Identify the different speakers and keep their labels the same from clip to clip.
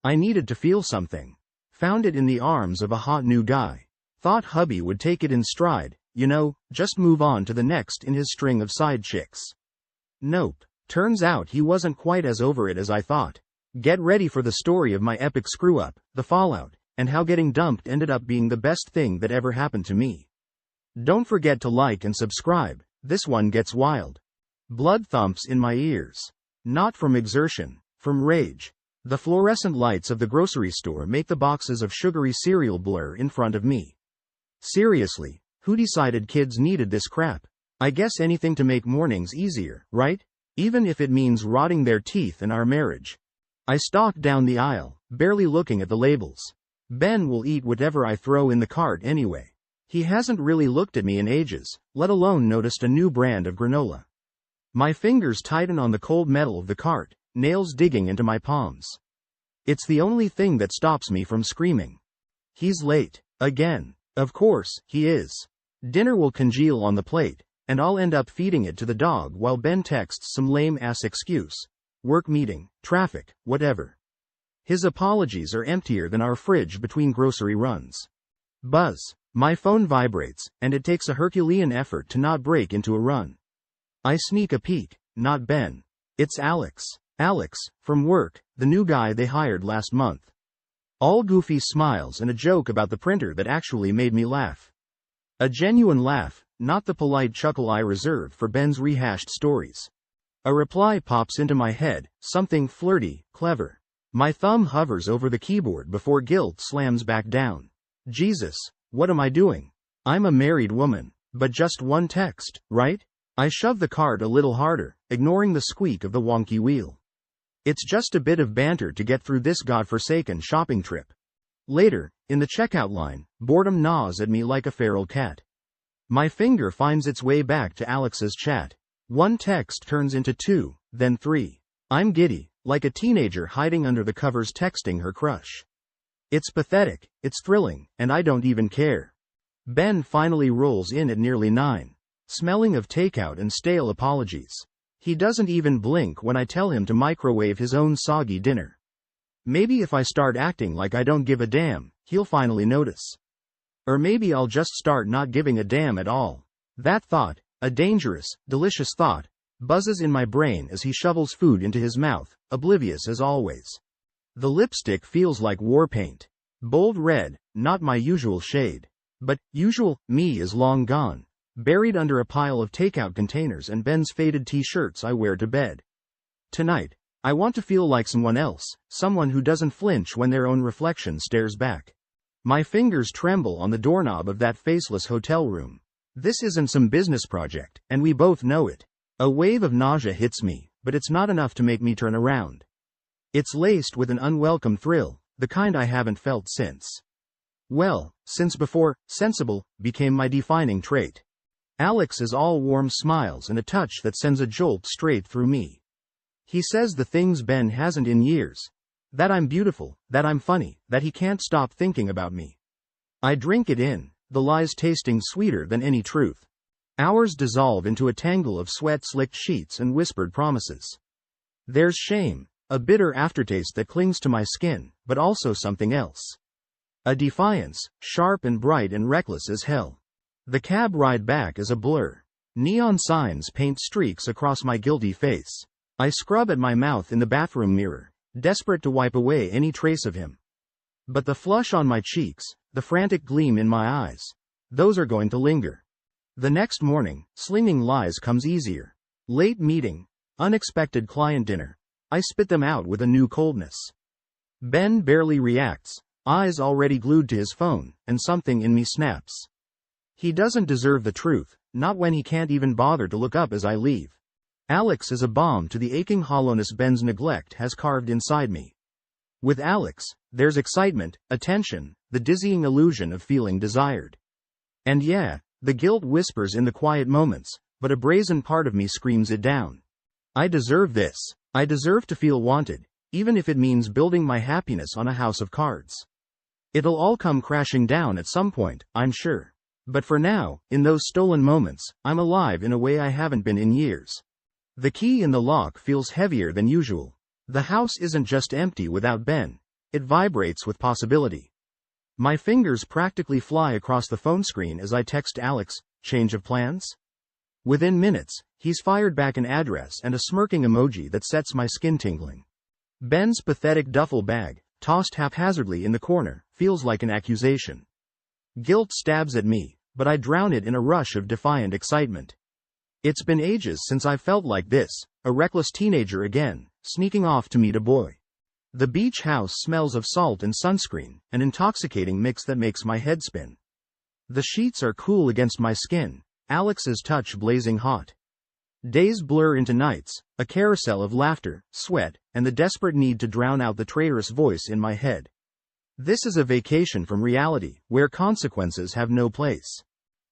Speaker 1: I needed to feel something. Found it in the arms of a hot new guy. Thought hubby would take it in stride, just move on to the next in his string of side chicks. Nope. Turns out he wasn't quite as over it as I thought. Get ready for the story of my epic screw-up, the fallout, and how getting dumped ended up being the best thing that ever happened to me. Don't forget to like and subscribe, this one gets wild. Blood thumps in my ears. Not from exertion, from rage. The fluorescent lights of the grocery store make the boxes of sugary cereal blur in front of me. Seriously, who decided kids needed this crap? I guess anything to make mornings easier, right? Even if it means rotting their teeth in our marriage. I stalk down the aisle, barely looking at the labels. Ben will eat whatever I throw in the cart anyway. He hasn't really looked at me in ages, let alone noticed a new brand of granola. My fingers tighten on the cold metal of the cart, nails digging into my palms. It's the only thing that stops me from screaming. He's late. Again. Of course, he is. Dinner will congeal on the plate, and I'll end up feeding it to the dog while Ben texts some lame-ass excuse. Work meeting, traffic, whatever. His apologies are emptier than our fridge between grocery runs. Buzz. My phone vibrates, and it takes a Herculean effort to not break into a run. I sneak a peek. Not Ben. It's Alex. Alex, from work, the new guy they hired last month. All goofy smiles and a joke about the printer that actually made me laugh. A genuine laugh, not the polite chuckle I reserve for Ben's rehashed stories. A reply pops into my head, something flirty, clever. My thumb hovers over the keyboard before guilt slams back down. Jesus, what am I doing? I'm a married woman, but just one text, right? I shove the cart a little harder, ignoring the squeak of the wonky wheel. It's just a bit of banter to get through this godforsaken shopping trip. Later, in the checkout line, boredom gnaws at me like a feral cat. My finger finds its way back to Alex's chat. One text turns into 2, then 3. I'm giddy, like a teenager hiding under the covers texting her crush. It's pathetic, it's thrilling, and I don't even care. Ben finally rolls in at nearly 9, smelling of takeout and stale apologies. He doesn't even blink when I tell him to microwave his own soggy dinner. Maybe if I start acting like I don't give a damn, he'll finally notice. Or maybe I'll just start not giving a damn at all. That thought, a dangerous, delicious thought, buzzes in my brain as he shovels food into his mouth, oblivious as always. The lipstick feels like war paint. Bold red, not my usual shade. But, usual, me is long gone. Buried under a pile of takeout containers and Ben's faded t-shirts I wear to bed. Tonight, I want to feel like someone else, someone who doesn't flinch when their own reflection stares back. My fingers tremble on the doorknob of that faceless hotel room. This isn't some business project, and we both know it. A wave of nausea hits me, but it's not enough to make me turn around. It's laced with an unwelcome thrill, the kind I haven't felt since before sensible became my defining trait. Alex is all warm smiles and a touch that sends a jolt straight through me. He says the things Ben hasn't in years. That I'm beautiful, that I'm funny, that he can't stop thinking about me. I drink it in, the lies tasting sweeter than any truth. Hours dissolve into a tangle of sweat-slicked sheets and whispered promises. There's shame, a bitter aftertaste that clings to my skin, but also something else. A defiance, sharp and bright and reckless as hell. The cab ride back is a blur. Neon signs paint streaks across my guilty face. I scrub at my mouth in the bathroom mirror, desperate to wipe away any trace of him. But the flush on my cheeks, the frantic gleam in my eyes, those are going to linger. The next morning, slinging lies comes easier. Late meeting, unexpected client dinner. I spit them out with a new coldness. Ben barely reacts, eyes already glued to his phone, and something in me snaps. He doesn't deserve the truth, not when he can't even bother to look up as I leave. Alex is a balm to the aching hollowness Ben's neglect has carved inside me. With Alex, there's excitement, attention, the dizzying illusion of feeling desired. And yeah, the guilt whispers in the quiet moments, but a brazen part of me screams it down. I deserve this. I deserve to feel wanted, even if it means building my happiness on a house of cards. It'll all come crashing down at some point, I'm sure. But for now, in those stolen moments, I'm alive in a way I haven't been in years. The key in the lock feels heavier than usual. The house isn't just empty without Ben. It vibrates with possibility. My fingers practically fly across the phone screen as I text Alex, change of plans? Within minutes, he's fired back an address and a smirking emoji that sets my skin tingling. Ben's pathetic duffel bag, tossed haphazardly in the corner, feels like an accusation. Guilt stabs at me, but I drown it in a rush of defiant excitement. It's been ages since I felt like this, a reckless teenager again, sneaking off to meet a boy. The beach house smells of salt and sunscreen, an intoxicating mix that makes my head spin. The sheets are cool against my skin, Alex's touch blazing hot. Days blur into nights, a carousel of laughter, sweat, and the desperate need to drown out the traitorous voice in my head. This is a vacation from reality, where consequences have no place.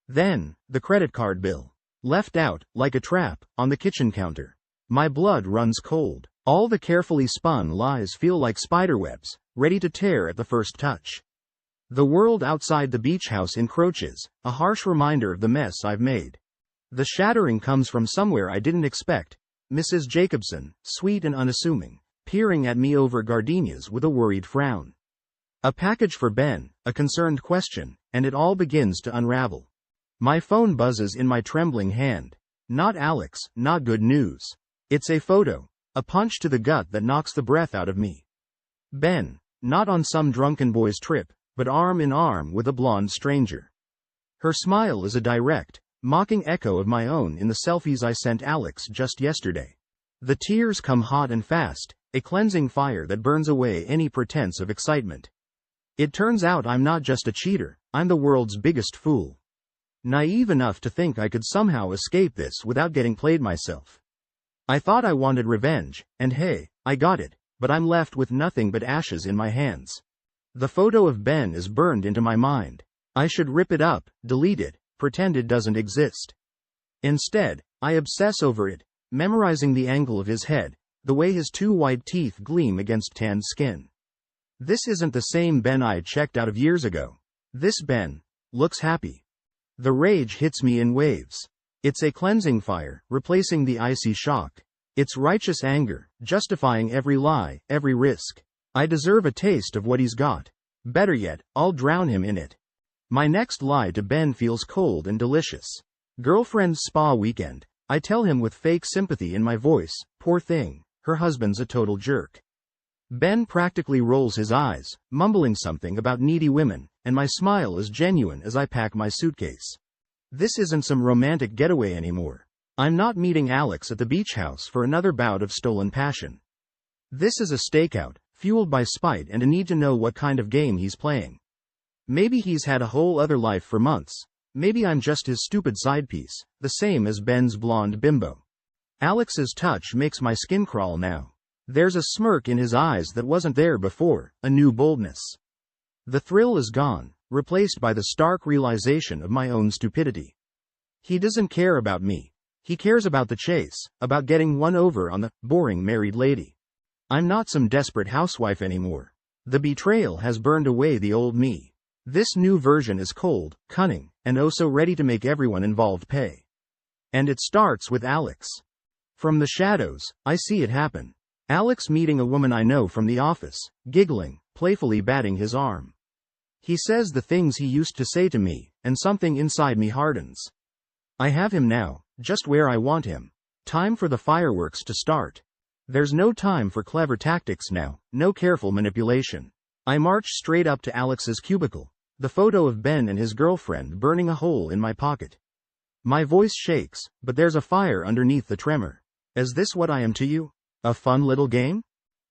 Speaker 1: Then, the credit card bill. Left out, like a trap, on the kitchen counter. My blood runs cold. All the carefully spun lies feel like spiderwebs, ready to tear at the first touch. The world outside the beach house encroaches, a harsh reminder of the mess I've made. The shattering comes from somewhere I didn't expect. Mrs. Jacobson, sweet and unassuming, peering at me over gardenias with a worried frown. A package for Ben, a concerned question, and it all begins to unravel. My phone buzzes in my trembling hand. Not Alex, not good news. It's a photo, a punch to the gut that knocks the breath out of me. Ben, not on some drunken boy's trip, but arm in arm with a blonde stranger. Her smile is a direct, mocking echo of my own in the selfies I sent Alex just yesterday. The tears come hot and fast, a cleansing fire that burns away any pretense of excitement. It turns out I'm not just a cheater, I'm the world's biggest fool. Naive enough to think I could somehow escape this without getting played myself. I thought I wanted revenge, and hey, I got it, but I'm left with nothing but ashes in my hands. The photo of Ben is burned into my mind. I should rip it up, delete it, pretend it doesn't exist. Instead, I obsess over it, memorizing the angle of his head, the way his two white teeth gleam against tanned skin. This isn't the same Ben I checked out of years ago. This Ben looks happy. The rage hits me in waves. It's a cleansing fire, replacing the icy shock. It's righteous anger, justifying every lie, every risk. I deserve a taste of what he's got. Better yet, I'll drown him in it. My next lie to Ben feels cold and delicious. Girlfriend's spa weekend. I tell him with fake sympathy in my voice, poor thing, her husband's a total jerk. Ben practically rolls his eyes, mumbling something about needy women, and my smile is genuine as I pack my suitcase. This isn't some romantic getaway anymore. I'm not meeting Alex at the beach house for another bout of stolen passion. This is a stakeout, fueled by spite and a need to know what kind of game he's playing. Maybe he's had a whole other life for months. Maybe I'm just his stupid side piece, the same as Ben's blonde bimbo. Alex's touch makes my skin crawl now. There's a smirk in his eyes that wasn't there before, a new boldness. The thrill is gone, replaced by the stark realization of my own stupidity. He doesn't care about me. He cares about the chase, about getting one over on the boring married lady. I'm not some desperate housewife anymore. The betrayal has burned away the old me. This new version is cold, cunning, and oh so ready to make everyone involved pay. And it starts with Alex. From the shadows, I see it happen. Alex meeting a woman I know from the office, giggling, playfully batting his arm. He says the things he used to say to me, and something inside me hardens. I have him now, just where I want him. Time for the fireworks to start. There's no time for clever tactics now, no careful manipulation. I march straight up to Alex's cubicle, the photo of Ben and his girlfriend burning a hole in my pocket. My voice shakes, but there's a fire underneath the tremor. Is this what I am to you? A fun little game?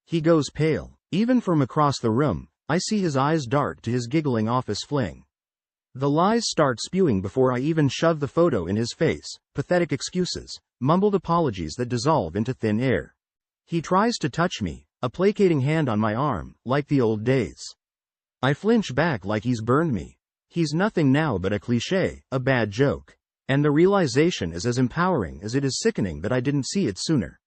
Speaker 1: He goes pale. Even from across the room, I see his eyes dart to his giggling office fling. The lies start spewing before I even shove the photo in his face, pathetic excuses, mumbled apologies that dissolve into thin air. He tries to touch me, a placating hand on my arm, like the old days. I flinch back like he's burned me. He's nothing now but a cliché, a bad joke. And the realization is as empowering as it is sickening that I didn't see it sooner.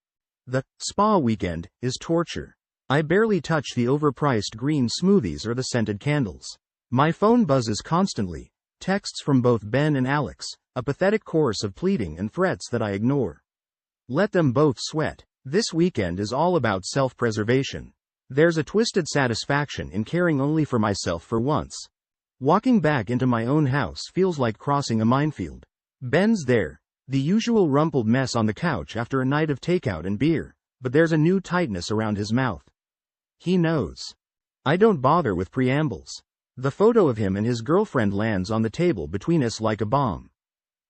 Speaker 1: The spa weekend is torture. I barely touch the overpriced green smoothies or the scented candles. My phone buzzes constantly, texts from both Ben and Alex, a pathetic chorus of pleading and threats that I ignore. Let them both sweat. This weekend is all about self-preservation. There's a twisted satisfaction in caring only for myself for once. Walking back into my own house feels like crossing a minefield. Ben's there, the usual rumpled mess on the couch after a night of takeout and beer, but there's a new tightness around his mouth. He knows. I don't bother with preambles. The photo of him and his girlfriend lands on the table between us like a bomb.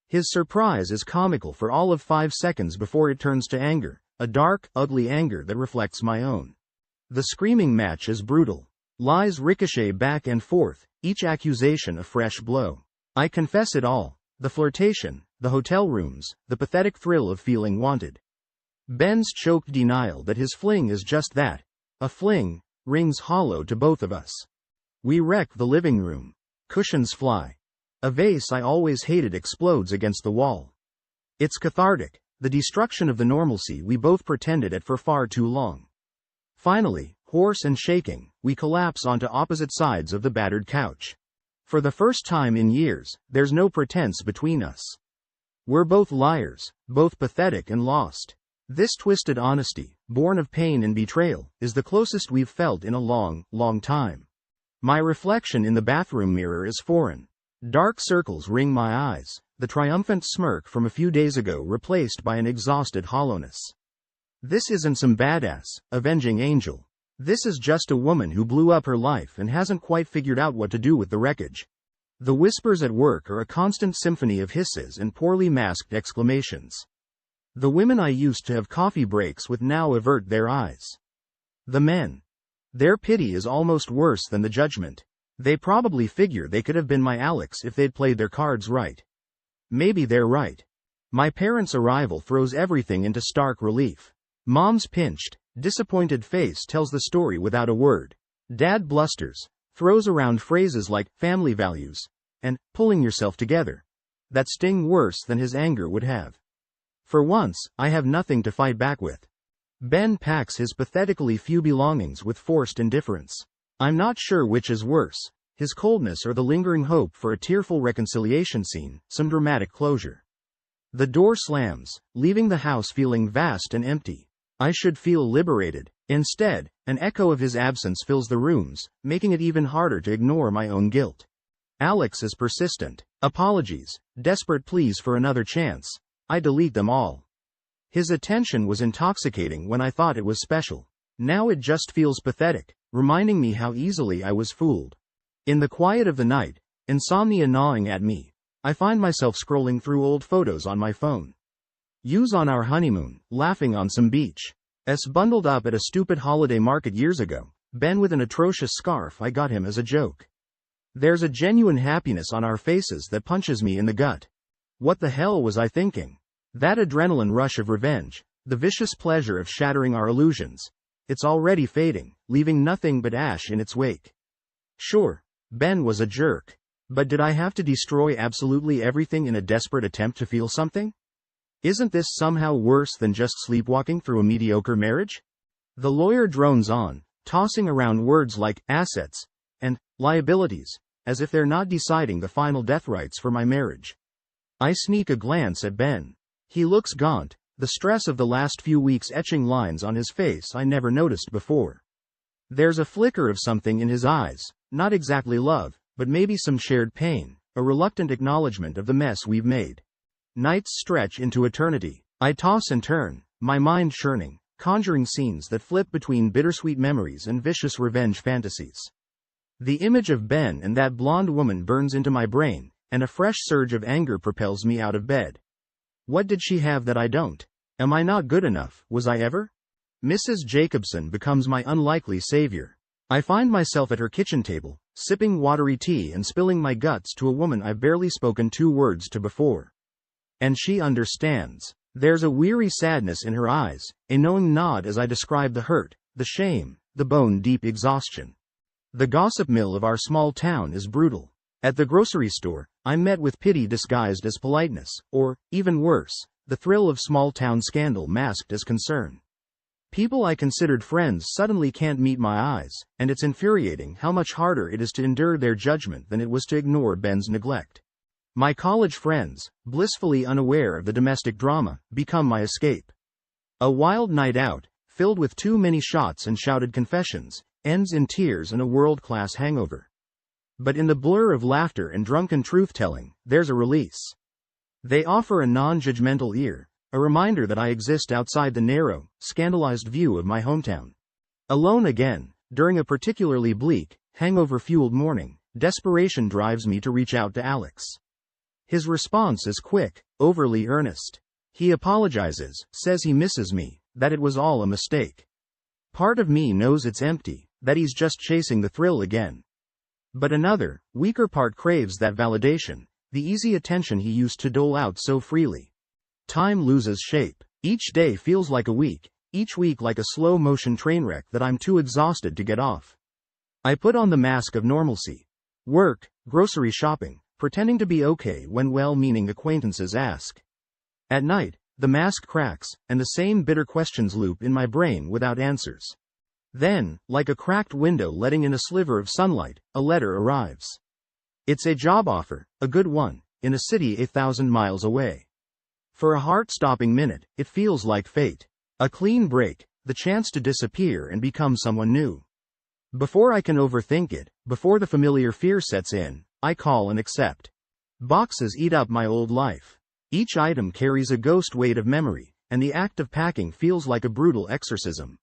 Speaker 1: His surprise is comical for all of 5 seconds before it turns to anger, a dark, ugly anger that reflects my own. The screaming match is brutal. Lies ricochet back and forth, each accusation a fresh blow. I confess it all. The flirtation, the hotel rooms, the pathetic thrill of feeling wanted. Ben's choked denial that his fling is just that, a fling, rings hollow to both of us. We wreck the living room. Cushions fly. A vase I always hated explodes against the wall. It's cathartic, the destruction of the normalcy we both pretended at for far too long. Finally, hoarse and shaking, we collapse onto opposite sides of the battered couch. For the first time in years, there's no pretense between us. We're both liars, both pathetic and lost. This twisted honesty, born of pain and betrayal, is the closest we've felt in a long, long time. My reflection in the bathroom mirror is foreign. Dark circles ring my eyes, the triumphant smirk from a few days ago replaced by an exhausted hollowness. This isn't some badass, avenging angel. This is just a woman who blew up her life and hasn't quite figured out what to do with the wreckage. The whispers at work are a constant symphony of hisses and poorly masked exclamations. The women I used to have coffee breaks with now avert their eyes. The men. Their pity is almost worse than the judgment. They probably figure they could have been my Alex if they'd played their cards right. Maybe they're right. My parents' arrival throws everything into stark relief. Mom's pinched, disappointed face tells the story without a word. Dad blusters, throws around phrases like family values and pulling yourself together that sting worse than his anger would have. For once, I have nothing to fight back with. Ben packs his pathetically few belongings with forced indifference. I'm not sure which is worse, his coldness or the lingering hope for a tearful reconciliation scene, some dramatic closure. The door slams, leaving the house feeling vast and empty. I should feel liberated. Instead, an echo of his absence fills the rooms, making it even harder to ignore my own guilt. Alex is persistent. Apologies, desperate pleas for another chance. I delete them all. His attention was intoxicating when I thought it was special. Now it just feels pathetic, reminding me how easily I was fooled. In the quiet of the night, insomnia gnawing at me, I find myself scrolling through old photos on my phone. Use on our honeymoon, laughing on some beach. Bundled up at a stupid holiday market years ago, Ben with an atrocious scarf I got him as a joke. There's a genuine happiness on our faces that punches me in the gut. What the hell was I thinking? That adrenaline rush of revenge, the vicious pleasure of shattering our illusions. It's already fading, leaving nothing but ash in its wake. Sure, Ben was a jerk. But did I have to destroy absolutely everything in a desperate attempt to feel something? Isn't this somehow worse than just sleepwalking through a mediocre marriage? The lawyer drones on, tossing around words like assets and liabilities, as if they're not deciding the final death rights for my marriage. I sneak a glance at Ben. He looks gaunt, the stress of the last few weeks etching lines on his face I never noticed before. There's a flicker of something in his eyes, not exactly love, but maybe some shared pain, a reluctant acknowledgement of the mess we've made. Nights stretch into eternity. I toss and turn, my mind churning, conjuring scenes that flip between bittersweet memories and vicious revenge fantasies. The image of Ben and that blonde woman burns into my brain, and a fresh surge of anger propels me out of bed. What did she have that I don't? Am I not good enough? Was I ever? Mrs. Jacobson becomes my unlikely savior. I find myself at her kitchen table, sipping watery tea and spilling my guts to a woman I've barely spoken 2 words to before. And she understands. There's a weary sadness in her eyes, a knowing nod as I describe the hurt, the shame, the bone-deep exhaustion. The gossip mill of our small town is brutal. At the grocery store, I'm met with pity disguised as politeness, or, even worse, the thrill of small-town scandal masked as concern. People I considered friends suddenly can't meet my eyes, and it's infuriating how much harder it is to endure their judgment than it was to ignore Ben's neglect. My college friends, blissfully unaware of the domestic drama, become my escape. A wild night out, filled with too many shots and shouted confessions, ends in tears and a world-class hangover. But in the blur of laughter and drunken truth-telling, there's a release. They offer a non-judgmental ear, a reminder that I exist outside the narrow, scandalized view of my hometown. Alone again, during a particularly bleak, hangover-fueled morning, desperation drives me to reach out to Alex. His response is quick, overly earnest. He apologizes, says he misses me, that it was all a mistake. Part of me knows it's empty, that he's just chasing the thrill again. But another, weaker part craves that validation, the easy attention he used to dole out so freely. Time loses shape. Each day feels like a week, each week like a slow-motion train wreck that I'm too exhausted to get off. I put on the mask of normalcy. Work, grocery shopping, pretending to be okay when well-meaning acquaintances ask. At night, the mask cracks, and the same bitter questions loop in my brain without answers. Then, like a cracked window letting in a sliver of sunlight, a letter arrives. It's a job offer, a good one, in a city 1,000 miles away. For a heart-stopping minute, it feels like fate. A clean break, the chance to disappear and become someone new. Before I can overthink it, before the familiar fear sets in, I call and accept. Boxes eat up my old life. Each item carries a ghost weight of memory, and the act of packing feels like a brutal exorcism.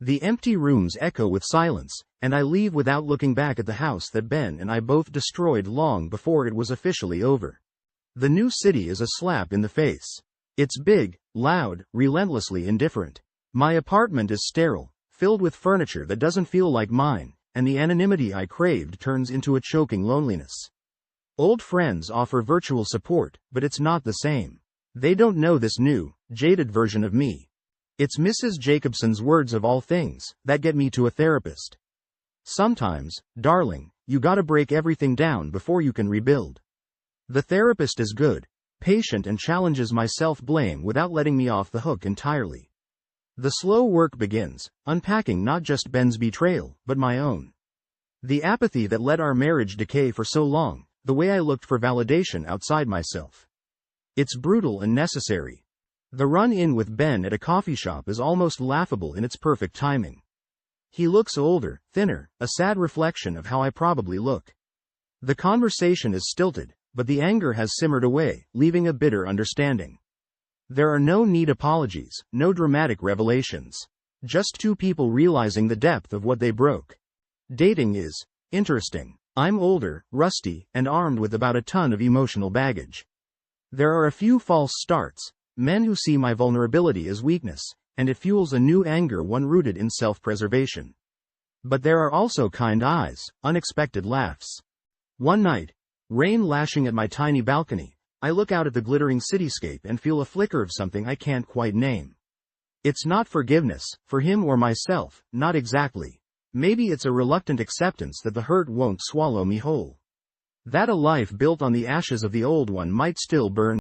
Speaker 1: The empty rooms echo with silence, and I leave without looking back at the house that Ben and I both destroyed long before it was officially over. The new city is a slap in the face. It's big, loud, relentlessly indifferent. My apartment is sterile, filled with furniture that doesn't feel like mine, and the anonymity I craved turns into a choking loneliness. Old friends offer virtual support, but it's not the same. They don't know this new, jaded version of me. It's Mrs. Jacobson's words of all things that get me to a therapist. Sometimes, darling, you gotta break everything down before you can rebuild. The therapist is good, patient, and challenges my self-blame without letting me off the hook entirely. The slow work begins, unpacking not just Ben's betrayal, but my own. The apathy that let our marriage decay for so long, the way I looked for validation outside myself. It's brutal and necessary. The run-in with Ben at a coffee shop is almost laughable in its perfect timing. He looks older, thinner, a sad reflection of how I probably look. The conversation is stilted, but the anger has simmered away, leaving a bitter understanding. There are no neat apologies, no dramatic revelations. Just two people realizing the depth of what they broke. Dating is interesting. I'm older, rusty, and armed with about a ton of emotional baggage. There are a few false starts, men who see my vulnerability as weakness, and it fuels a new anger, one rooted in self-preservation. But there are also kind eyes, unexpected laughs. One night, rain lashing at my tiny balcony, I look out at the glittering cityscape and feel a flicker of something I can't quite name. It's not forgiveness, for him or myself, not exactly. Maybe it's a reluctant acceptance that the hurt won't swallow me whole. That a life built on the ashes of the old one might still burn.